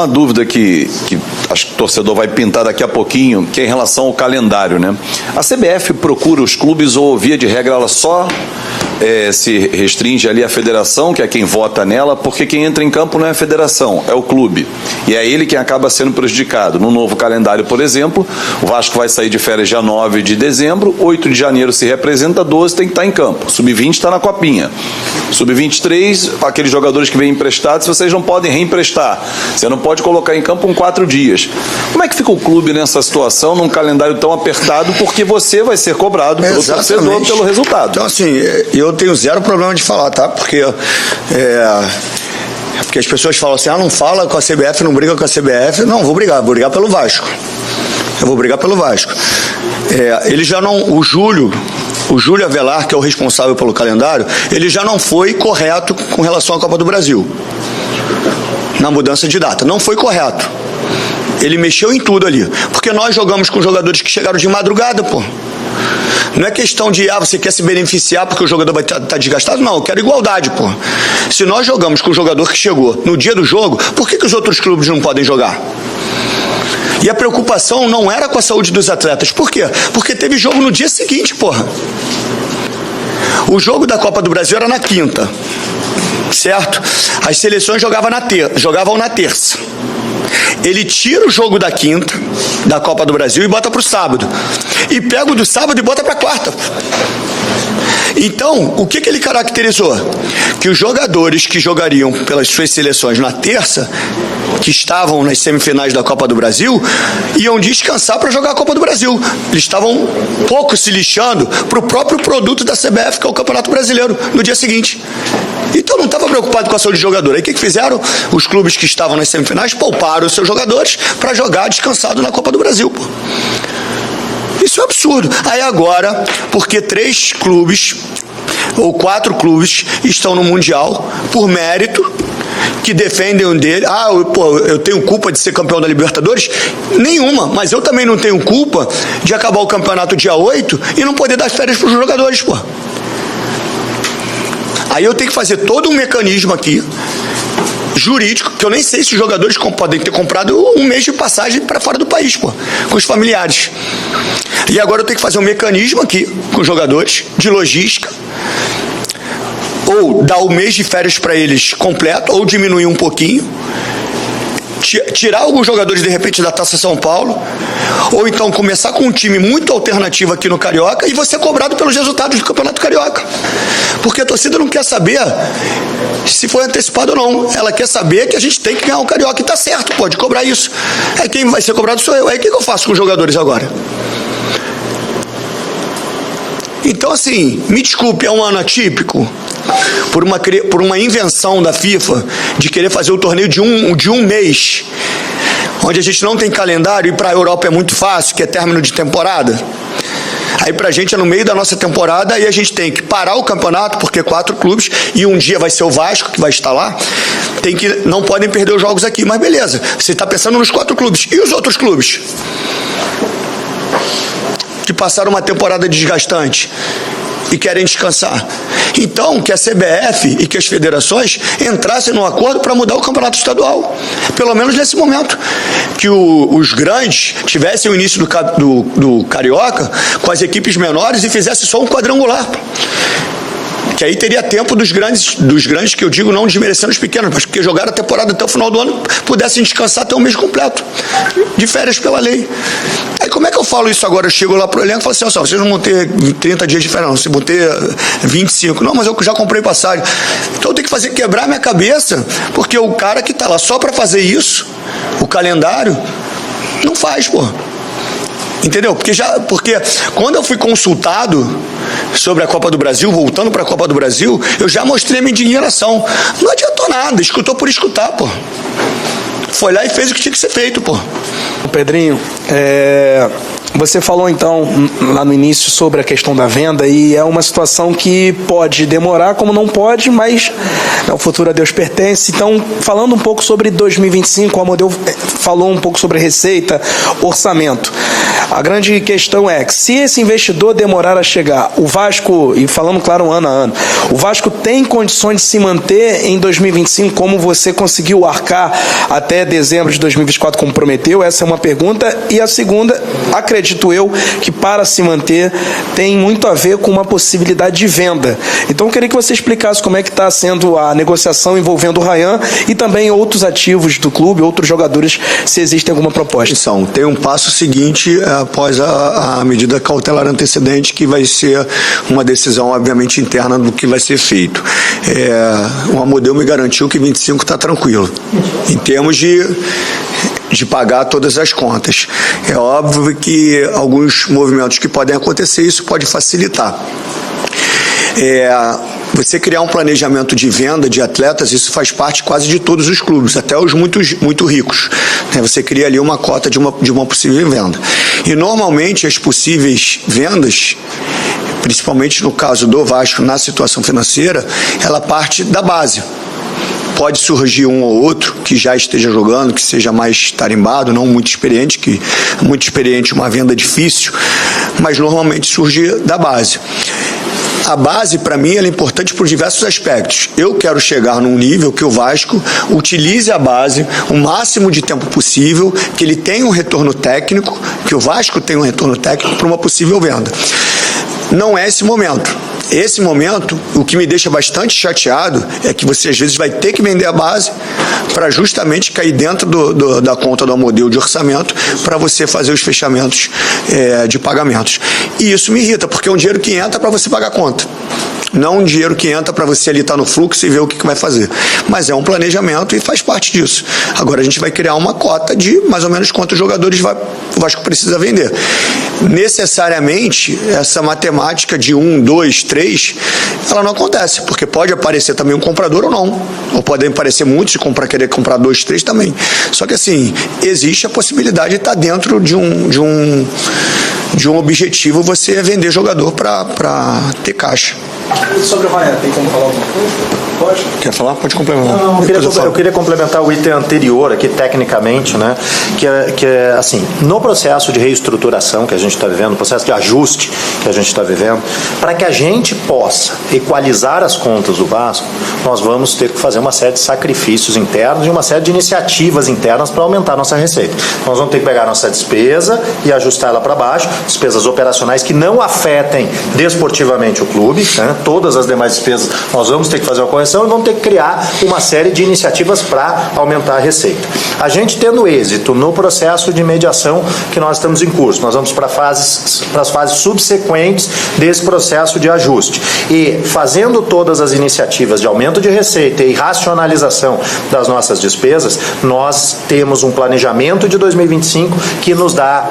Uma dúvida que acho que o torcedor vai pintar daqui a pouquinho, que é em relação ao calendário, né? A CBF procura os clubes ou, via de regra, ela só se restringe ali à federação, que é quem vota nela, porque quem entra em campo não é a federação, é o clube. E é ele quem acaba sendo prejudicado. No novo calendário, por exemplo, o Vasco vai sair de férias dia 9 de dezembro, 8 de janeiro se representa, 12 tem que estar em campo. Sub-20 está na copinha. Sub-23, aqueles jogadores que vêm emprestados, vocês não podem reemprestar. Você não pode colocar em campo em 4 dias. Como é que fica o clube nessa situação, num calendário tão apertado, porque você vai ser cobrado pelo torcedor pelo resultado? Então, assim, eu tenho zero problema de falar, tá? Porque as pessoas falam assim, não fala com a CBF, não briga com a CBF. Não, vou brigar pelo Vasco. Eu vou brigar pelo Vasco. Ele já não... O Júlio Avelar, que é o responsável pelo calendário, ele já não foi correto com relação à Copa do Brasil. Na mudança de data. Não foi correto. Ele mexeu em tudo ali. Porque nós jogamos com jogadores que chegaram de madrugada, pô. Não é questão de, você quer se beneficiar porque o jogador vai estar desgastado? Não, eu quero igualdade, pô. Se nós jogamos com o jogador que chegou no dia do jogo, por que os outros clubes não podem jogar? E a preocupação não era com a saúde dos atletas. Por quê? Porque teve jogo no dia seguinte, porra. O jogo da Copa do Brasil era na quinta, certo? As seleções jogavam na terça. Ele tira o jogo da quinta, da Copa do Brasil, e bota para o sábado. E pega o do sábado e bota para quarta. Então, o que ele caracterizou? Que os jogadores que jogariam pelas suas seleções na terça, que estavam nas semifinais da Copa do Brasil, iam descansar para jogar a Copa do Brasil. Eles estavam pouco se lixando para o próprio produto da CBF, que é o Campeonato Brasileiro, no dia seguinte. Então não estava preocupado com a saúde do jogador. Aí o que fizeram? Os clubes que estavam nas semifinais pouparam os seus jogadores para jogar descansado na Copa do Brasil, pô. Isso é um absurdo. Aí agora, porque 3 clubes ou 4 clubes estão no Mundial por mérito, que defendem um dele. Eu tenho culpa de ser campeão da Libertadores? Nenhuma, mas eu também não tenho culpa de acabar o campeonato dia 8 e não poder dar férias para os jogadores, pô. Aí eu tenho que fazer todo um mecanismo aqui, jurídico, que eu nem sei se os jogadores podem ter comprado um mês de passagem para fora do país, pô, com os familiares. E agora eu tenho que fazer um mecanismo aqui com os jogadores, de logística, ou dar o mês de férias para eles completo, ou diminuir um pouquinho, tirar alguns jogadores de repente da Taça São Paulo, ou então começar com um time muito alternativo aqui no Carioca e você cobrado pelos resultados do Campeonato Carioca. Porque a torcida não quer saber se foi antecipado ou não. Ela quer saber que a gente tem que ganhar o Carioca e tá certo, pode cobrar isso. Aí quem vai ser cobrado sou eu. Aí o que eu faço com os jogadores agora? Então, assim, me desculpe, é um ano atípico por uma invenção da FIFA de querer fazer o torneio de um mês, onde a gente não tem calendário, e para a Europa é muito fácil, que é término de temporada. Aí pra gente é no meio da nossa temporada e a gente tem que parar o campeonato, porque 4 clubes, e um dia vai ser o Vasco que vai estar lá, não podem perder os jogos aqui, mas beleza, você está pensando nos 4 clubes, e os outros clubes? Que passaram uma temporada desgastante e querem descansar. Então, que a CBF e que as federações entrassem num acordo para mudar o campeonato estadual. Pelo menos nesse momento. Que os grandes tivessem o início do Carioca com as equipes menores e fizessem só um quadrangular. Que aí teria tempo dos grandes, que eu digo não desmerecendo os pequenos, mas porque jogaram a temporada até o final do ano, pudessem descansar até o mês completo, de férias pela lei. Aí como é que eu falo isso agora? Eu chego lá pro elenco e falo assim, vocês não vão ter 30 dias de férias, não, vocês vão ter 25. Não, mas eu já comprei passagem. Então eu tenho que quebrar minha cabeça, porque o cara que está lá só para fazer isso, o calendário, não faz, pô. Entendeu? Porque quando eu fui consultado sobre a Copa do Brasil, voltando para a Copa do Brasil, eu já mostrei a minha indignação. Não adiantou nada, escutou por escutar, pô. Foi lá e fez o que tinha que ser feito, pô. Pedrinho, você falou então lá no início sobre a questão da venda, e é uma situação que pode demorar, como não pode, mas o futuro a Deus pertence. Então, falando um pouco sobre 2025, o Amodeu falou um pouco sobre receita, orçamento. A grande questão é que se esse investidor demorar a chegar, o Vasco, e falando claro ano a ano, o Vasco tem condições de se manter em 2025 como você conseguiu arcar até dezembro de 2024 como prometeu? Essa é uma pergunta. E a segunda, acredito eu, que para se manter tem muito a ver com uma possibilidade de venda. Então eu queria que você explicasse como é que está sendo a negociação envolvendo o Ryan e também outros ativos do clube, outros jogadores, se existe alguma proposta. Então, tem um passo seguinte após a medida cautelar antecedente, que vai ser uma decisão, obviamente, interna do que vai ser feito. O Amodeu me garantiu que 25 está tranquilo, em termos de pagar todas as contas. É óbvio que alguns movimentos que podem acontecer, isso pode facilitar. Você criar um planejamento de venda de atletas, isso faz parte quase de todos os clubes, até os muito ricos. Você cria ali uma cota de uma possível venda. E normalmente as possíveis vendas, principalmente no caso do Vasco, na situação financeira, ela parte da base. Pode surgir um ou outro que já esteja jogando, que seja mais tarimbado, não muito experiente, que muito experiente uma venda difícil, mas normalmente surge da base. A base, para mim, ela é importante por diversos aspectos. Eu quero chegar num nível que o Vasco utilize a base o máximo de tempo possível, que ele tenha um retorno técnico, que o Vasco tenha um retorno técnico para uma possível venda. Não é esse momento. Esse momento, o que me deixa bastante chateado é que você às vezes vai ter que vender a base para justamente cair dentro da conta do modelo de orçamento para você fazer os fechamentos de pagamentos. E isso me irrita, porque é um dinheiro que entra para você pagar a conta. Não um dinheiro que entra para você ali estar no fluxo e ver o que vai fazer. Mas é um planejamento e faz parte disso. Agora a gente vai criar uma cota de mais ou menos quantos jogadores o Vasco precisa vender. Necessariamente, essa matemática de 1, 2, 3, ela não acontece, porque pode aparecer também um comprador ou não. Ou podem aparecer muitos e querer comprar 2, 3 também. Só que assim, existe a possibilidade de estar dentro de um objetivo você vender jogador para ter caixa. Sobre o Ryan, tem como falar alguma coisa? Pode? Quer falar? Pode complementar. Não, eu queria complementar o item anterior aqui, tecnicamente, né? Que é assim, no processo de reestruturação que a gente está vivendo, no processo de ajuste que a gente está vivendo, para que a gente possa equalizar as contas do Vasco, nós vamos ter que fazer uma série de sacrifícios internos e uma série de iniciativas internas para aumentar a nossa receita. Nós vamos ter que pegar a nossa despesa e ajustar ela para baixo, despesas operacionais que não afetem desportivamente o clube, né? Todas as demais despesas nós vamos ter que fazer uma correção e vamos ter que criar uma série de iniciativas para aumentar a receita. A gente tendo êxito no processo de mediação que nós estamos em curso, nós vamos para as fases subsequentes desse processo de ajuste. E fazendo todas as iniciativas de aumento de receita e racionalização das nossas despesas, nós temos um planejamento de 2025 que nos dá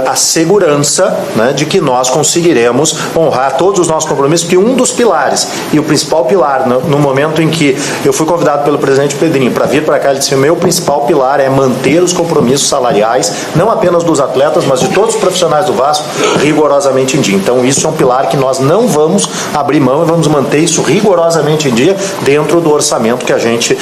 a segurança, né, de que nós conseguiremos honrar todos os nossos compromissos, que um dos pilares, e o principal pilar, no momento em que eu fui convidado pelo presidente Pedrinho para vir para cá, ele disse: o meu principal pilar é manter os compromissos salariais, não apenas dos atletas, mas de todos os profissionais do Vasco, rigorosamente em dia. Então isso é um pilar que nós não vamos abrir mão e vamos manter isso rigorosamente em dia dentro do orçamento que a gente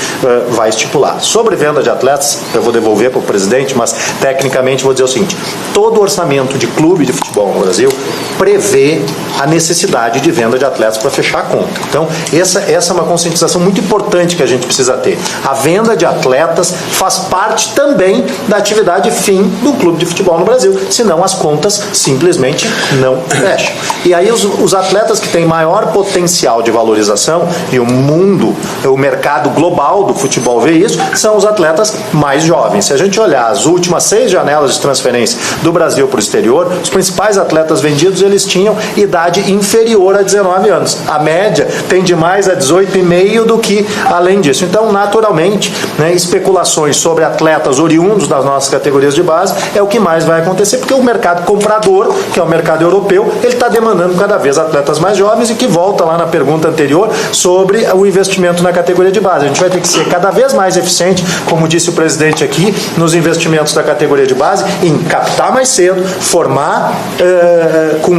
vai estipular. Sobre venda de atletas, eu vou devolver para o presidente, mas tecnicamente vou dizer o seguinte: todo orçamento de clube de futebol no Brasil prevê a necessidade de venda de atletas para fechar a conta. Então, essa é uma conscientização muito importante que a gente precisa ter. A venda de atletas faz parte também da atividade fim do clube de futebol no Brasil, senão as contas simplesmente não fecham. E aí os atletas que têm maior potencial de valorização, e o mercado global do futebol vê isso, são os atletas mais jovens. Se a gente olhar as últimas 6 janelas de transferência do Brasil para o exterior, os principais atletas vendidos, eles tinham idade inferior a 19 anos. A média tem de mais a 18,5 do que além disso. Então, naturalmente, né, especulações sobre atletas oriundos das nossas categorias de base é o que mais vai acontecer, porque o mercado comprador, que é o mercado europeu, ele está demandando cada vez atletas mais jovens, e que volta lá na pergunta anterior sobre o investimento na categoria de base. A gente vai ter que ser cada vez mais eficiente, como disse o presidente aqui, nos investimentos da categoria de base, em captar mais cedo, formar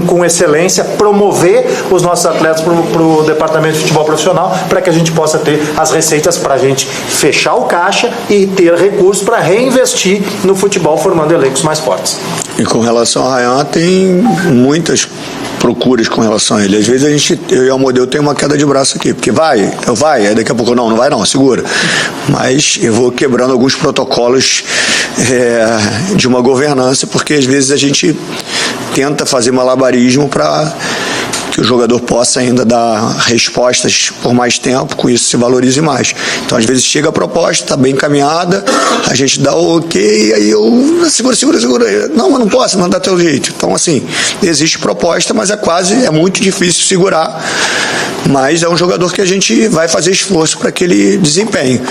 com excelência, promover os nossos atletas para o departamento de futebol profissional, para que a gente possa ter as receitas para a gente fechar o caixa e ter recursos para reinvestir no futebol, formando elencos mais fortes. E com relação ao Ryan, tem muitas procuras com relação a ele. Às vezes eu e o Amodeu tem uma queda de braço aqui, porque vai, aí daqui a pouco não vai não, segura. Mas eu vou quebrando alguns protocolos de uma governança, porque às vezes a gente tenta fazer malabarismo para que o jogador possa ainda dar respostas por mais tempo, com isso se valorize mais. Então, às vezes, chega a proposta, está bem encaminhada, a gente dá o ok, aí eu segura. Não, mas não posso mandar teu jeito. Então, assim, existe proposta, mas é muito difícil segurar. Mas é um jogador que a gente vai fazer esforço para que ele desempenhe.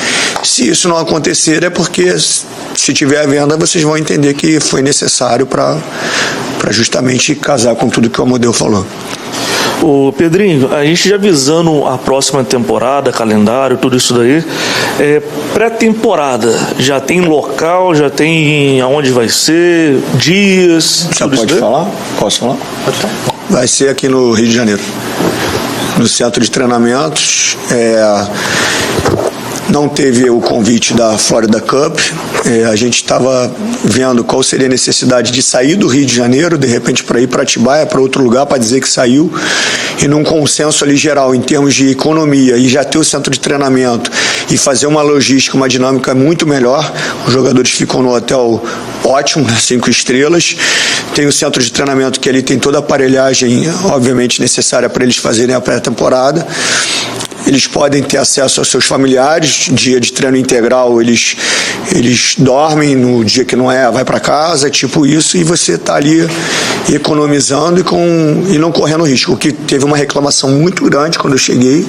Se isso não acontecer, é porque, se tiver a venda, vocês vão entender que foi necessário para justamente casar com tudo que o Amodeu falou. Ô Pedrinho, a gente já visando a próxima temporada, calendário, tudo isso daí, pré-temporada, já tem local, já tem aonde vai ser, dias... Já pode falar? Posso falar? Pode falar. Vai ser aqui no Rio de Janeiro, no centro de treinamentos. Não teve o convite da Florida Cup. A gente estava vendo qual seria a necessidade de sair do Rio de Janeiro, de repente para ir para Atibaia, para outro lugar, para dizer que saiu, e num consenso ali geral, em termos de economia, e já ter o centro de treinamento e fazer uma logística, uma dinâmica muito melhor. Os jogadores ficam no hotel ótimo, 5 estrelas. Tem o centro de treinamento que ali tem toda a aparelhagem, obviamente, necessária para eles fazerem a pré-temporada. Eles podem ter acesso aos seus familiares, dia de treino integral eles dormem, no dia que não vai para casa, tipo isso, e você está ali economizando e não correndo risco. O que teve uma reclamação muito grande quando eu cheguei,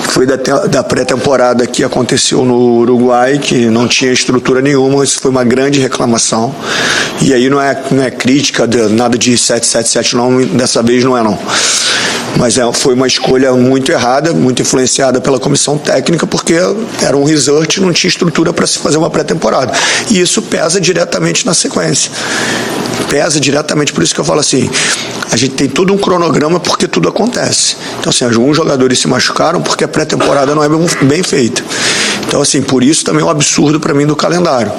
foi da pré-temporada que aconteceu no Uruguai, que não tinha estrutura nenhuma. Isso foi uma grande reclamação. E aí não é crítica, nada de 777 não, dessa vez não é não. Mas foi uma escolha muito errada, muito influenciada pela comissão técnica, porque era um resort, não tinha estrutura para se fazer uma pré-temporada. E isso pesa diretamente na sequência. Pesa diretamente, por isso que eu falo assim, a gente tem todo um cronograma porque tudo acontece. Então, assim, alguns jogadores se machucaram porque a pré-temporada não é bem feita. Então, assim, por isso também é um absurdo para mim do calendário.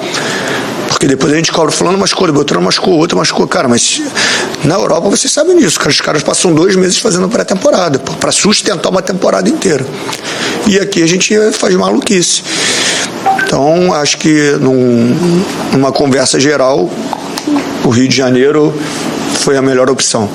Porque depois a gente cobra, fulano machucou, Beltrano machucou, outro machucou. Cara, mas na Europa vocês sabem disso, os caras passam 2 meses fazendo pré-temporada, para sustentar uma temporada inteira. E aqui a gente faz maluquice. Então, acho que numa conversa geral, o Rio de Janeiro foi a melhor opção.